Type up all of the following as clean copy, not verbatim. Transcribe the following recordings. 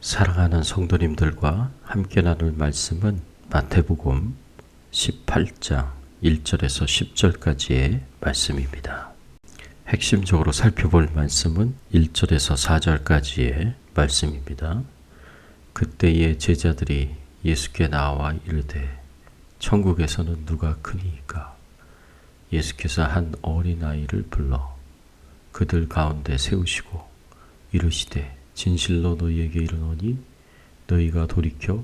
사랑하는 성도님들과 함께 나눌 말씀은 마태복음 18장 1절에서 10절까지의 말씀입니다. 핵심적으로 살펴볼 말씀은 1절에서 4절까지의 말씀입니다. 그때의 제자들이 예수께 나와 이르되 천국에서는 누가 크니이까? 예수께서 한 어린아이를 불러 그들 가운데 세우시고 이르시되 진실로 너희에게 이르노니 너희가 돌이켜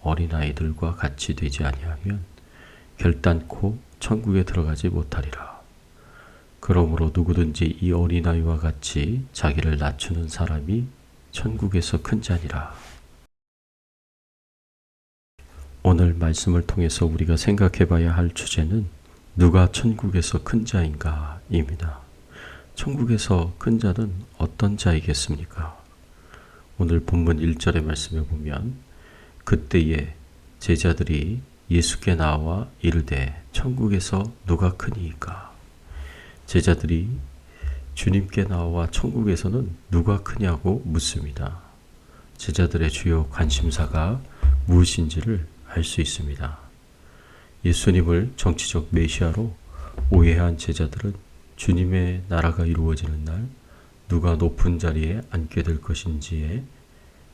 어린아이들과 같이 되지 아니하면 결단코 천국에 들어가지 못하리라. 그러므로 누구든지 이 어린아이와 같이 자기를 낮추는 사람이 천국에서 큰 자니라. 오늘 말씀을 통해서 우리가 생각해 봐야 할 주제는 누가 천국에서 큰 자인가 입니다. 천국에서 큰 자는 어떤 자이겠습니까? 오늘 본문 1절의 말씀에 보면 그때에 제자들이 예수께 나와 이르되 천국에서 누가 크니이까? 제자들이 주님께 나와 천국에서는 누가 크냐고 묻습니다. 제자들의 주요 관심사가 무엇인지를 알 수 있습니다. 예수님을 정치적 메시아로 오해한 제자들은 주님의 나라가 이루어지는 날 누가 높은 자리에 앉게 될 것인지에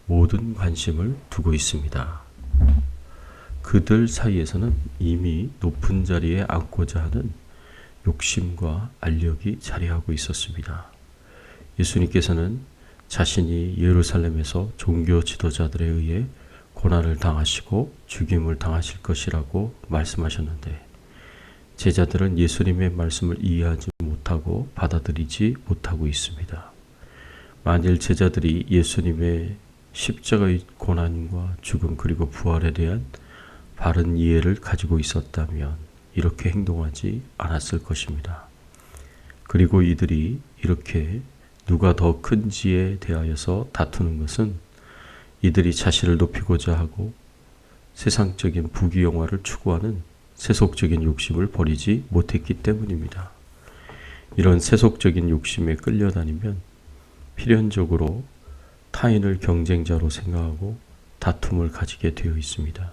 모든 관심을 두고 있습니다. 그들 사이에서는 이미 높은 자리에 앉고자 하는 욕심과 알력이 자리하고 있었습니다. 예수님께서는 자신이 예루살렘에서 종교 지도자들에 의해 고난을 당하시고 죽임을 당하실 것이라고 말씀하셨는데 제자들은 예수님의 말씀을 이해하지 못하고 받아들이지 못하고 있습니다. 만일 제자들이 예수님의 십자가의 고난과 죽음 그리고 부활에 대한 바른 이해를 가지고 있었다면 이렇게 행동하지 않았을 것입니다. 그리고 이들이 이렇게 누가 더 큰지에 대하여서 다투는 것은 이들이 자신을 높이고자 하고 세상적인 부귀영화를 추구하는 세속적인 욕심을 버리지 못했기 때문입니다. 이런 세속적인 욕심에 끌려다니면 필연적으로 타인을 경쟁자로 생각하고 다툼을 가지게 되어 있습니다.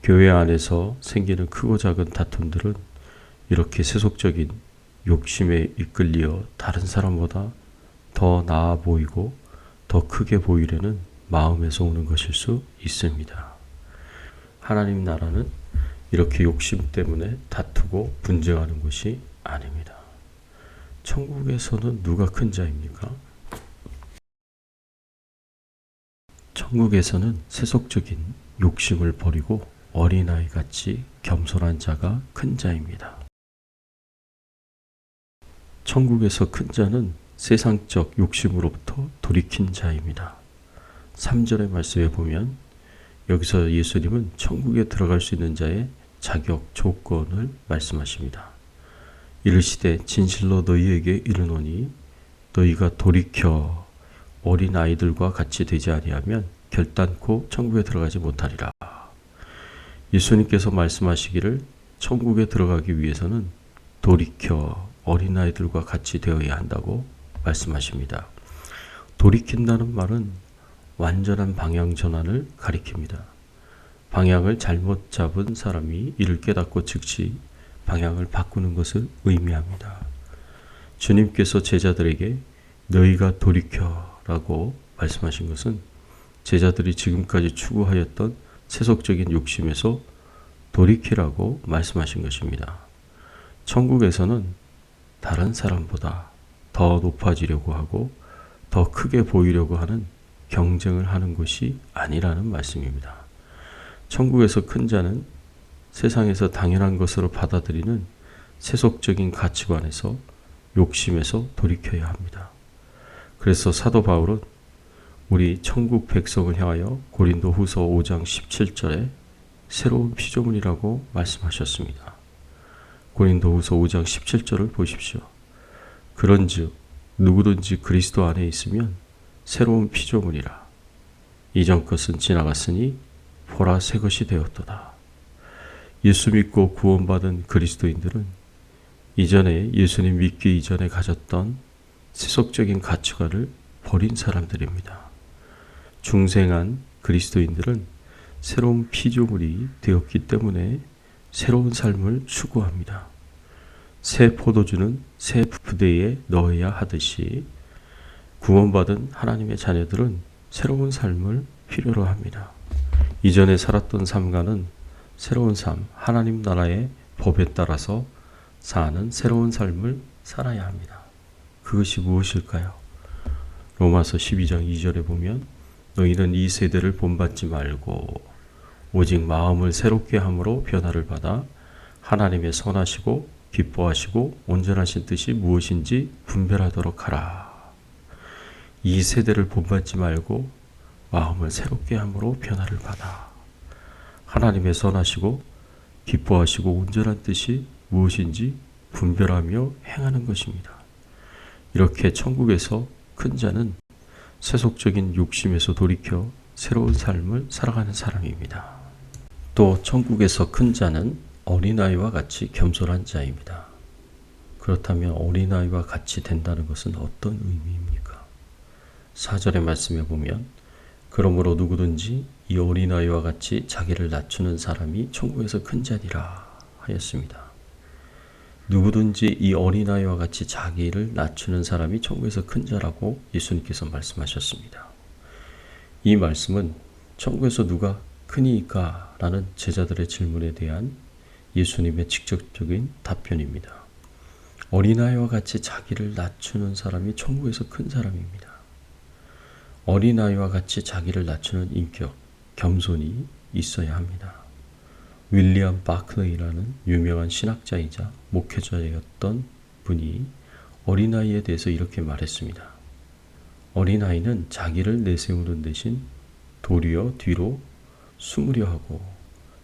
교회 안에서 생기는 크고 작은 다툼들은 이렇게 세속적인 욕심에 이끌려 다른 사람보다 더 나아 보이고 더 크게 보이려는 마음에서 오는 것일 수 있습니다. 하나님 나라는 이렇게 욕심 때문에 다투고 분쟁하는 것이 아닙니다. 천국에서는 누가 큰 자입니까? 천국에서는 세속적인 욕심을 버리고 어린아이같이 겸손한 자가 큰 자입니다. 천국에서 큰 자는 세상적 욕심으로부터 돌이킨 자입니다. 3절의 말씀에 보면 여기서 예수님은 천국에 들어갈 수 있는 자의 자격 조건을 말씀하십니다. 이르시되 진실로 너희에게 이르노니 너희가 돌이켜 어린 아이들과 같이 되지 아니하면 결단코 천국에 들어가지 못하리라. 예수님께서 말씀하시기를 천국에 들어가기 위해서는 돌이켜 어린 아이들과 같이 되어야 한다고 말씀하십니다. 돌이킨다는 말은 완전한 방향 전환을 가리킵니다. 방향을 잘못 잡은 사람이 이를 깨닫고 즉시 방향을 바꾸는 것을 의미합니다. 주님께서 제자들에게 너희가 돌이켜 라고 말씀하신 것은 제자들이 지금까지 추구하였던 세속적인 욕심에서 돌이키라고 말씀하신 것입니다. 천국에서는 다른 사람보다 더 높아지려고 하고 더 크게 보이려고 하는 경쟁을 하는 것이 아니라는 말씀입니다. 천국에서 큰 자는 세상에서 당연한 것으로 받아들이는 세속적인 가치관에서 욕심에서 돌이켜야 합니다. 그래서 사도 바울은 우리 천국 백성을 향하여 고린도 후서 5장 17절에 새로운 피조물이라고 말씀하셨습니다. 고린도 후서 5장 17절을 보십시오. 그런즉 누구든지 그리스도 안에 있으면 새로운 피조물이라. 이전 것은 지나갔으니 보라 새 것이 되었도다. 예수 믿고 구원받은 그리스도인들은 이전에 예수님 믿기 이전에 가졌던 세속적인 가치관을 버린 사람들입니다. 중생한 그리스도인들은 새로운 피조물이 되었기 때문에 새로운 삶을 추구합니다. 새 포도주는 새 부대에 넣어야 하듯이 구원받은 하나님의 자녀들은 새로운 삶을 필요로 합니다. 이전에 살았던 삶과는 새로운 삶, 하나님 나라의 법에 따라서 사는 새로운 삶을 살아야 합니다. 그것이 무엇일까요? 로마서 12장 2절에 보면 너희는 이 세대를 본받지 말고 오직 마음을 새롭게 함으로 변화를 받아 하나님의 선하시고 기뻐하시고 온전하신 뜻이 무엇인지 분별하도록 하라. 이 세대를 본받지 말고 마음을 새롭게 함으로 변화를 받아 하나님의 선하시고 기뻐하시고 온전한 뜻이 무엇인지 분별하며 행하는 것입니다. 이렇게 천국에서 큰 자는 세속적인 욕심에서 돌이켜 새로운 삶을 살아가는 사람입니다. 또 천국에서 큰 자는 어린아이와 같이 겸손한 자입니다. 그렇다면 어린아이와 같이 된다는 것은 어떤 의미입니까? 4절의 말씀에 보면 그러므로 누구든지 이 어린아이와 같이 자기를 낮추는 사람이 천국에서 큰 자니라 하였습니다. 누구든지 이 어린아이와 같이 자기를 낮추는 사람이 천국에서 큰 자라고 예수님께서 말씀하셨습니다. 이 말씀은 천국에서 누가 크니까? 라는 제자들의 질문에 대한 예수님의 직접적인 답변입니다. 어린아이와 같이 자기를 낮추는 사람이 천국에서 큰 사람입니다. 어린아이와 같이 자기를 낮추는 인격, 겸손이 있어야 합니다. 윌리엄 바클레이라는 유명한 신학자이자 목회자였던 분이 어린아이에 대해서 이렇게 말했습니다. 어린아이는 자기를 내세우는 대신 도리어 뒤로 숨으려 하고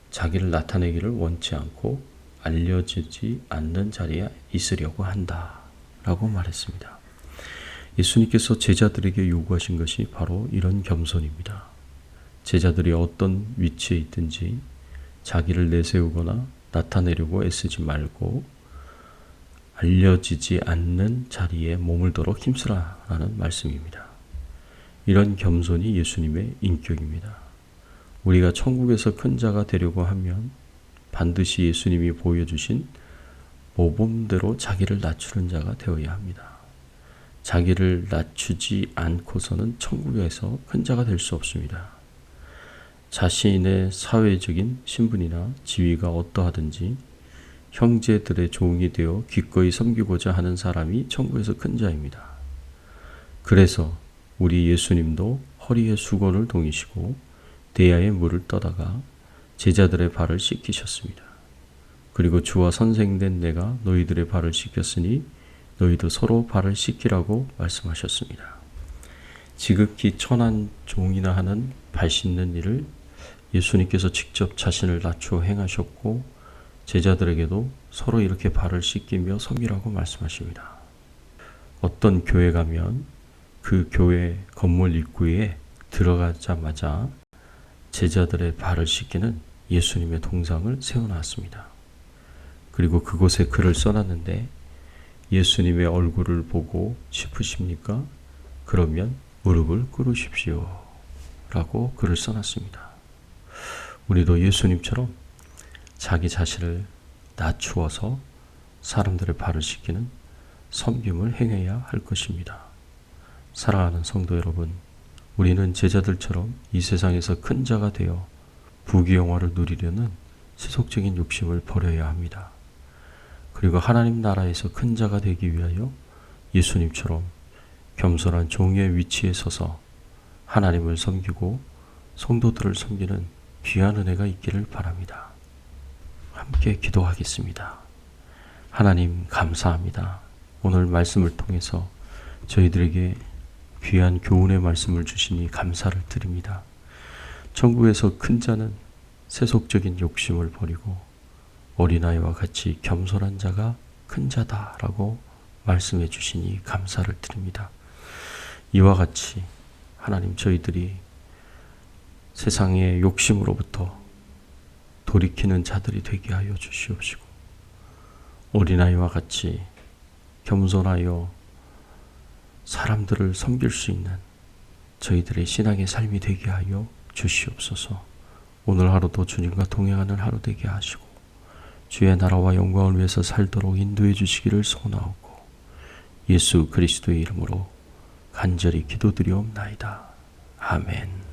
자기를 나타내기를 원치 않고 알려지지 않는 자리에 있으려고 한다 라고 말했습니다. 예수님께서 제자들에게 요구하신 것이 바로 이런 겸손입니다. 제자들이 어떤 위치에 있든지 자기를 내세우거나 나타내려고 애쓰지 말고 알려지지 않는 자리에 머물도록 힘쓰라라는 말씀입니다. 이런 겸손이 예수님의 인격입니다. 우리가 천국에서 큰 자가 되려고 하면 반드시 예수님이 보여주신 모범대로 자기를 낮추는 자가 되어야 합니다. 자기를 낮추지 않고서는 천국에서 큰 자가 될 수 없습니다. 자신의 사회적인 신분이나 지위가 어떠하든지 형제들의 종이 되어 기꺼이 섬기고자 하는 사람이 천국에서 큰 자입니다. 그래서 우리 예수님도 허리에 수건을 동이시고 대야에 물을 떠다가 제자들의 발을 씻기셨습니다. 그리고 주와 선생된 내가 너희들의 발을 씻겼으니 너희도 서로 발을 씻기라고 말씀하셨습니다. 지극히 천한 종이나 하는 발 씻는 일을 예수님께서 직접 자신을 낮추어 행하셨고 제자들에게도 서로 이렇게 발을 씻기며 섬기라고 말씀하십니다. 어떤 교회 가면 그 교회 건물 입구에 들어가자마자 제자들의 발을 씻기는 예수님의 동상을 세워놨습니다. 그리고 그곳에 글을 써놨는데 예수님의 얼굴을 보고 싶으십니까? 그러면 무릎을 꿇으십시오 라고 글을 써놨습니다. 우리도 예수님처럼 자기 자신을 낮추어서 사람들의 발을 씻기는 섬김을 행해야 할 것입니다. 사랑하는 성도 여러분, 우리는 제자들처럼 이 세상에서 큰 자가 되어 부귀영화를 누리려는 세속적인 욕심을 버려야 합니다. 그리고 하나님 나라에서 큰 자가 되기 위하여 예수님처럼 겸손한 종의 위치에 서서 하나님을 섬기고 성도들을 섬기는 귀한 은혜가 있기를 바랍니다. 함께 기도하겠습니다. 하나님 감사합니다. 오늘 말씀을 통해서 저희들에게 귀한 교훈의 말씀을 주시니 감사를 드립니다. 천국에서 큰 자는 세속적인 욕심을 버리고 어린아이와 같이 겸손한 자가 큰 자다라고 말씀해 주시니 감사를 드립니다. 이와 같이 하나님 저희들이 세상의 욕심으로부터 돌이키는 자들이 되게 하여 주시옵시고 어린아이와 같이 겸손하여 사람들을 섬길 수 있는 저희들의 신앙의 삶이 되게 하여 주시옵소서. 오늘 하루도 주님과 동행하는 하루 되게 하시고 주의 나라와 영광을 위해서 살도록 인도해 주시기를 소원하오고 예수 그리스도의 이름으로 간절히 기도드리옵나이다. 아멘.